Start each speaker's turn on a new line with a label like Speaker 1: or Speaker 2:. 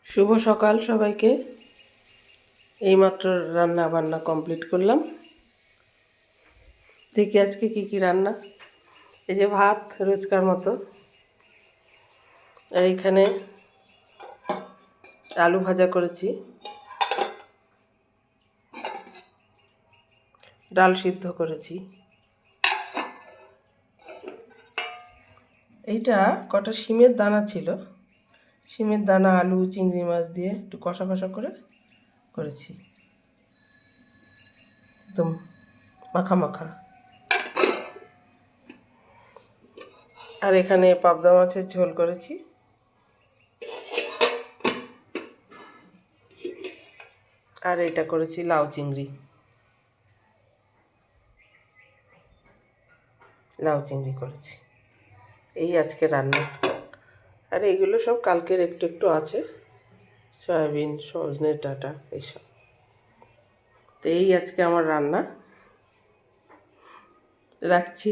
Speaker 1: শুভ সকাল সবাইকে। এইমাত্র রান্না বান্না কমপ্লিট করলাম। দেখি আজকে কি রান্না। এই যে ভাত রোজকার মতো, আর এইখানে আলু ভাজা করেছি, ডাল সিদ্ধ করেছি। এইটা কটা শিমের দানা ছিল, শিমের দানা আলু চিংড়ি মাছ দিয়ে একটু কষা কষা করে করেছি, একদম মাখা মাখা। আর এখানে পাবদা মাছের ঝোল করেছি, আর এটা করেছি লাউ চিংড়ি করেছি। এই আজকে রান্না। আর এইগুলো সব কালকের একটু একটু আছে, সয়াবিন সজনের ডাঁটা এইসব। তো এই আজকে আমার রান্না। রাখছি।